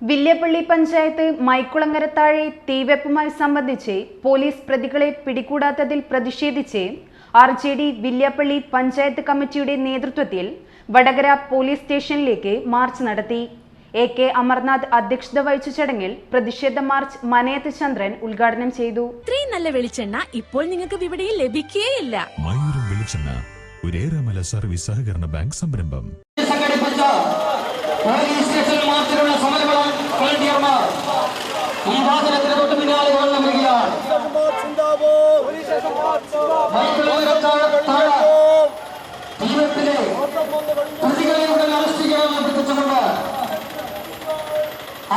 വില്യപ്പള്ളി പഞ്ചായത്ത് മൈക്കുളങ്ങര താഴെ തീവെപ്പുമായി സംബന്ധിച്ച് പോലീസ് പ്രതികളെ പിടികൂടാത്തതിൽ പ്രതിഷേധിച്ച് RJD വില്യപ്പള്ളി പഞ്ചായത്ത് കമ്മിറ്റിയുടെ നേതൃത്വത്തിൽ വടകര പോലീസ് സ്റ്റേഷനിലേക്ക് മാർച്ച് നടത്തി. AK അമർനാഥ് അധ്യക്ഷത വഹിച്ച ചടങ്ങിൽ പ്രതിഷേധ മാർച്ച് മനയത്ത് ചന്ദ്രൻ ഉദ്ഘാടനം ചെയ്തു. ഇത്രയും നല്ല വെളിച്ചെണ്ണ ഇപ്പോൾ നിങ്ങൾക്ക് വിപണിയിൽ ലഭിക്കുകയില്ല. മയൂരം വെളിച്ചെണ്ണ ഒരു ഏറെമല സർവീസ് സഹകരണ ബാങ്ക് സംരംഭം. പോലീസ് സ്റ്റേഷനിൽ മാർച്ചിലുള്ള സമരങ്ങളും വോളണ്ടിയർമാർ ഈ വാഹനത്തിന് തൊട്ട് പിന്നാലെ വെള്ളം വരികയാണ്. ജീവിതത്തിലെ പ്രതികളെ ഉടൻ അറസ്റ്റ് ചെയ്യണമെന്ന് അഭ്യർത്ഥിച്ചുകൊണ്ട്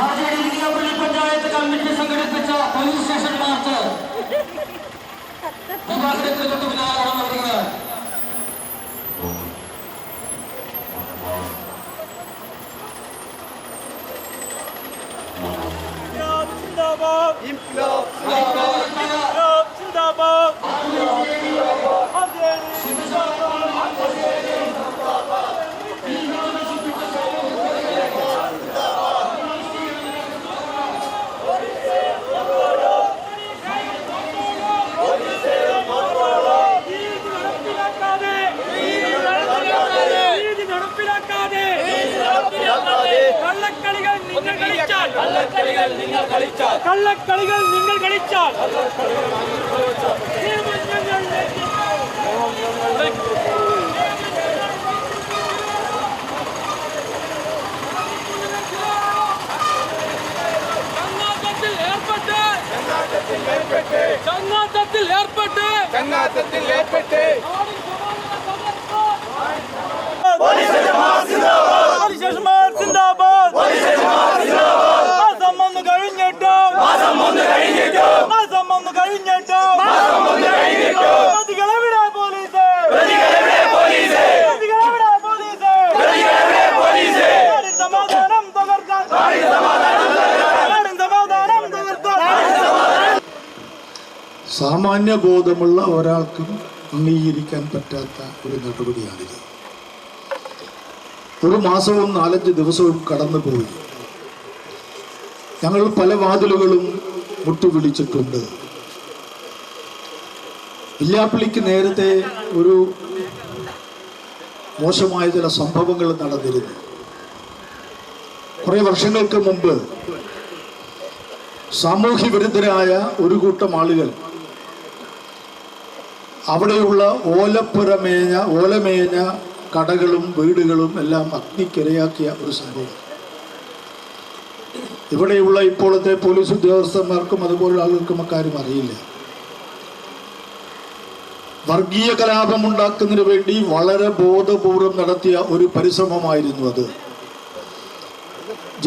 RJD വില്യപ്പള്ളി പഞ്ചായത്ത് കമ്മിറ്റി സംഘടിപ്പിച്ച പോലീസ് സ്റ്റേഷൻ മാർച്ച് ഈ വാഹനത്തിന് തൊട്ട് പിന്നാലെ വെള്ളം വരികയാണ്. കള്ളക്കളികൾ നിങ്ങൾ കളിച്ചാൽ ചങ്ങാത്തത്തിൽ ഏർപ്പെട്ട് സാമാന്യ ബോധമുള്ള ഒരാൾക്കും അംഗീകരിക്കാൻ പറ്റാത്ത ഒരു നടപടിയാണിത്. ഒരു മാസവും 4-5 ദിവസവും കടന്നുപോയി. ഞങ്ങൾ പല വാതിലുകളും മുട്ടുപിടിച്ചിട്ടുണ്ട്. വില്യാപ്പള്ളിക്ക് നേരത്തെ ഒരു മോശമായ ചില സംഭവങ്ങൾ നടന്നിരുന്നു. കുറേ വർഷങ്ങൾക്ക് മുമ്പ് സാമൂഹ്യ വിരുദ്ധരായ ഒരു കൂട്ടം ആളുകൾ അവിടെയുള്ള ഓലമേഞ്ഞ കടകളും വീടുകളും എല്ലാം അഗ്നിക്കിരയാക്കിയ ഒരു സംഭവം. ഇവിടെയുള്ള ഇപ്പോഴത്തെ പോലീസ് ഉദ്യോഗസ്ഥന്മാർക്കും അതുപോലുള്ള ആളുകൾക്കും അക്കാര്യം അറിയില്ല. വർഗീയ കലാപമുണ്ടാക്കുന്നതിന് വേണ്ടി വളരെ ബോധപൂർവം നടത്തിയ ഒരു പരിശ്രമമായിരുന്നു അത്.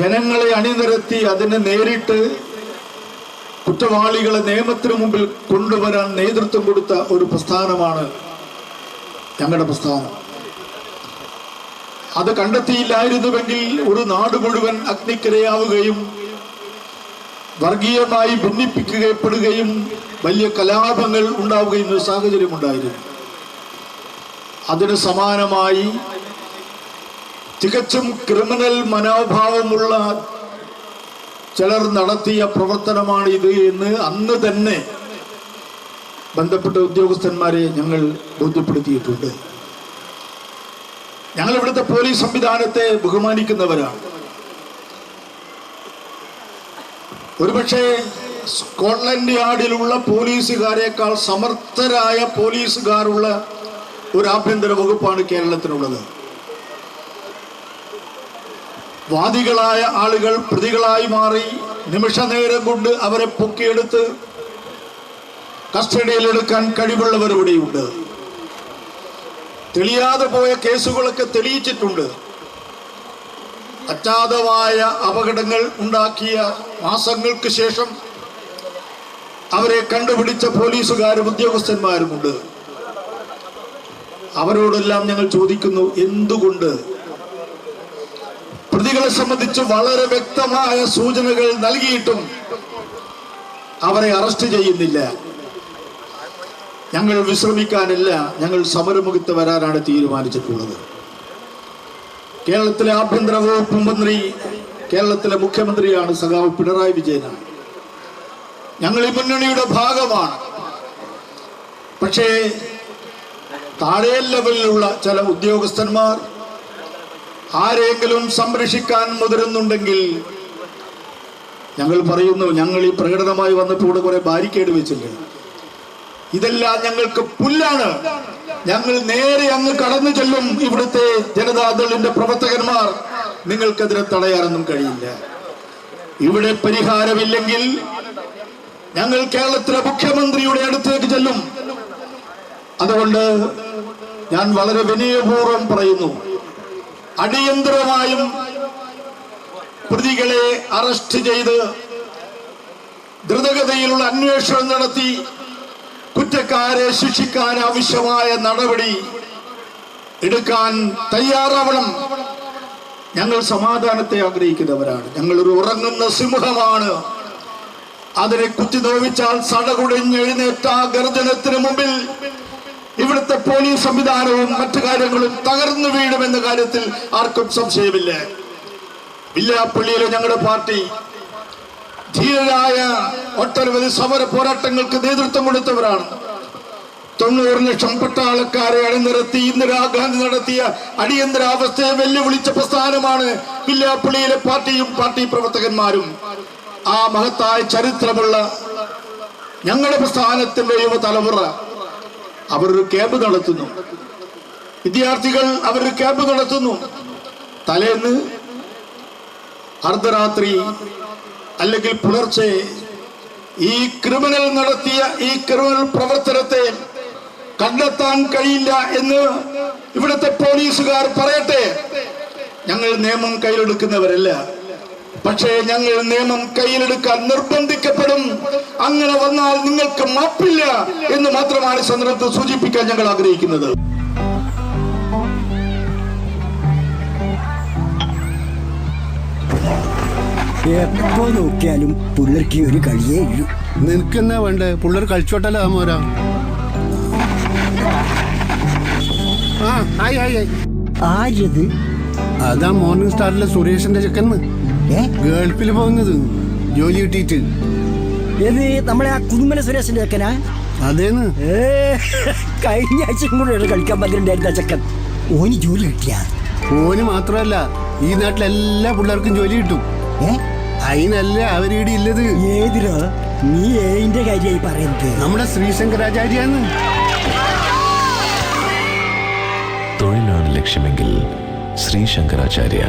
ജനങ്ങളെ അണിനിരത്തി അതിനെ നേരിട്ട് കുറ്റവാളികളെ നിയമത്തിന് മുമ്പിൽ കൊണ്ടുവരാൻ നേതൃത്വം കൊടുത്ത ഒരു പ്രസ്ഥാനമാണ് ഞങ്ങളുടെ പ്രസ്ഥാനം. അത് കണ്ടെത്തിയില്ലായിരുന്നുവെങ്കിൽ ഒരു നാട് മുഴുവൻ അഗ്നിക്കിരയാവുകയും വർഗീയമായി ഭിന്നിപ്പിക്കപ്പെടുകയും വലിയ കലാപങ്ങൾ ഉണ്ടാവുകയും ഒരു സാഹചര്യം ഉണ്ടായിരുന്നു. അതിന് സമാനമായി തികച്ചും ക്രിമിനൽ മനോഭാവമുള്ള ചിലർ നടത്തിയ പ്രവർത്തനമാണ് ഇത് എന്ന് അന്ന് തന്നെ ബന്ധപ്പെട്ട ഉദ്യോഗസ്ഥന്മാരെ ഞങ്ങൾ ബോധ്യപ്പെടുത്തിയിട്ടുണ്ട്. ഞങ്ങൾ ഇവിടുത്തെ പോലീസ് സംവിധാനത്തെ ബഹുമാനിക്കുന്നവരാണ്. ഒരുപക്ഷെ സ്കോട്ട്ലൻഡ് യാർഡിലുള്ള പോലീസുകാരെക്കാൾ സമർത്ഥരായ പോലീസുകാരുള്ള ഒരു ആഭ്യന്തര വകുപ്പാണ് കേരളത്തിനുള്ളത്. വാദികളായ ആളുകൾ പ്രതികളായി മാറി നിമിഷ നേരം കൊണ്ട് അവരെ പൊക്കിയെടുത്ത് കസ്റ്റഡിയിലെടുക്കാൻ കഴിവുള്ളവർ ഇവിടെയുണ്ട്. തെളിയാതെ പോയ കേസുകളൊക്കെ തെളിയിച്ചിട്ടുണ്ട്. അജ്ഞാതമായ അപകടങ്ങൾ ഉണ്ടാക്കിയ മാസങ്ങൾക്ക് ശേഷം അവരെ കണ്ടുപിടിച്ച പോലീസുകാരും ഉദ്യോഗസ്ഥന്മാരുമുണ്ട്. അവരോടെല്ലാം ഞങ്ങൾ ചോദിക്കുന്നു, എന്തുകൊണ്ട് പ്രതികളെ സംബന്ധിച്ച് വളരെ വ്യക്തമായ സൂചനകൾ നൽകിയിട്ടും അവരെ അറസ്റ്റ് ചെയ്യുന്നില്ല? ഞങ്ങൾ വിശ്രമിക്കാനല്ല, ഞങ്ങൾ സമരമുഖത്ത് വരാനാണ് തീരുമാനിച്ചിട്ടുള്ളത്. കേരളത്തിലെ ആഭ്യന്തര വകുപ്പ് മന്ത്രി കേരളത്തിലെ മുഖ്യമന്ത്രിയാണ് സഖാവ് പിണറായി വിജയനാണ്. ഞങ്ങൾ ഈ മുന്നണിയുടെ ഭാഗമാണ്. പക്ഷേ താഴെ ലെവലിലുള്ള ചില ഉദ്യോഗസ്ഥന്മാർ ആരെങ്കിലും സംരക്ഷിക്കാൻ മുതിരുന്നുണ്ടെങ്കിൽ ഞങ്ങൾ പറയുന്നു, ഞങ്ങൾ ഈ പ്രകടനമായി വന്നപ്പോൾ ഇവിടെ കുറെ ബാരിക്കേഡ് വെച്ചില്ലേ, ഇതെല്ലാം ഞങ്ങൾക്ക് പുല്ലാണ്. ഞങ്ങൾ നേരെ അങ്ങ് കടന്നു ചെല്ലും. ഇവിടുത്തെ ജനതാദളിന്റെ പ്രവർത്തകന്മാർ നിങ്ങൾക്കെതിരെ തടയാനൊന്നും കഴിയില്ല. ഇവിടെ പരിഹാരമില്ലെങ്കിൽ ഞങ്ങൾ കേരളത്തിലെ മുഖ്യമന്ത്രിയുടെ അടുത്തേക്ക് ചെല്ലും. അതുകൊണ്ട് ഞാൻ വളരെ വിനയപൂർവ്വം പറയുന്നു, അടിയന്തരമായും പ്രതികളെ അറസ്റ്റ് ചെയ്ത് ദ്രുതഗതിയിലുള്ള അന്വേഷണം നടത്തി കുറ്റക്കാരെ ശിക്ഷിക്കാൻ ആവശ്യമായ നടപടി എടുക്കാൻ തയ്യാറാവണം. ഞങ്ങൾ സമാധാനത്തെ ആഗ്രഹിക്കുന്നവരാണ്. ഞങ്ങളൊരു ഉറങ്ങുന്ന സിംഹമാണ്. അതിനെ കുത്തി നോവിച്ചാൽ സടകുടഞ്ഞെഴുന്നേറ്റ ഗർജനത്തിന് മുമ്പിൽ ഇവിടുത്തെ പോലീസ് സംവിധാനവും മറ്റു കാര്യങ്ങളും തകർന്നു വീഴുമെന്ന കാര്യത്തിൽ ആർക്കും സംശയമില്ല. വില്യാപ്പള്ളിയിലെ ഞങ്ങളുടെ പാർട്ടി ധീരരായ ഒട്ടനവധി സമര പോരാട്ടങ്ങൾക്ക് നേതൃത്വം കൊടുത്തവരാണ്. 90 ലക്ഷം പട്ടാളക്കാരെ അണിനിരത്തി ഇന്ദിരാഗാന്ധി നടത്തിയ അടിയന്തരാവസ്ഥയെ വെല്ലുവിളിച്ച പ്രസ്ഥാനമാണ് വില്യാപ്പള്ളിയിലെ പാർട്ടിയും പാർട്ടി പ്രവർത്തകന്മാരും. ആ മഹത്തായ ചരിത്രമുള്ള ഞങ്ങളുടെ പ്രസ്ഥാനത്തിന്റെ യുവതലമുറ അവരൊരു ക്യാമ്പ് നടത്തുന്നു. വിദ്യാർത്ഥികൾ അവരൊരു ക്യാമ്പ് നടത്തുന്നു. തലേന്ന് അർദ്ധരാത്രി അല്ലെങ്കിൽ പുലർച്ചെ ഈ ക്രിമിനൽ നടത്തിയ ഈ ക്രിമിനൽ പ്രവർത്തനത്തെ കണ്ടെത്താൻ കഴിയില്ല എന്ന് ഇവിടുത്തെ പോലീസുകാർ പറയട്ടെ. ഞങ്ങൾ നിയമം കയ്യിലെടുക്കുന്നവരല്ല, പക്ഷേ ഞങ്ങൾ നിയമം കയ്യിലെടുക്കാൻ നിർബന്ധിക്കപ്പെടും. അങ്ങനെ വന്നാൽ നിങ്ങൾക്ക് മാപ്പില്ല എന്ന് മാത്രമാണ് സന്ദർഭത്തിൽ സൂചിപ്പിക്കാൻ ഞങ്ങൾ ആഗ്രഹിക്കുന്നത്. എപ്പോ നോക്കിയാലും പിള്ളേർക്ക് ഒരു കളിയേ ഇല്ലു. നിനക്കെന്നാ വേണ്ടേ? പിള്ളേർ കളിച്ചോട്ടല്ലോ മോരാ. ആരത്? അതാ മോർണിംഗ് സ്റ്റാറിലെ സുരേഷിന്റെ ചെക്കന്ന്. ഗൾഫിൽ പോകുന്നത് ജോലി കിട്ടിയിട്ട്. ഏത് നമ്മളെ ആ കുതുമല സുരേഷിന്റെ ചെക്കനാ? അതേന്ന്. കഴിഞ്ഞ ആഴ്ചയും കൂടെ കളിക്കാൻ പറ്റിണ്ടായിരുന്ന ചെക്കൻ. ഓന് ജോലി കിട്ടിയ? ഓന് മാത്രമല്ല, ഈ നാട്ടിലെ എല്ലാ പിള്ളേർക്കും ജോലി കിട്ടും. അതിനല്ല അവരീടെ ഇല്ലത്. ഏതിരോ നീ ഏതിന്റെ കാര്യമായി പറയുന്നത്? നമ്മുടെ ശ്രീശങ്കരാചാര്യാന്ന്. തൊഴിലാണ് ലക്ഷ്യമെങ്കിൽ ശ്രീശങ്കരാചാര്യ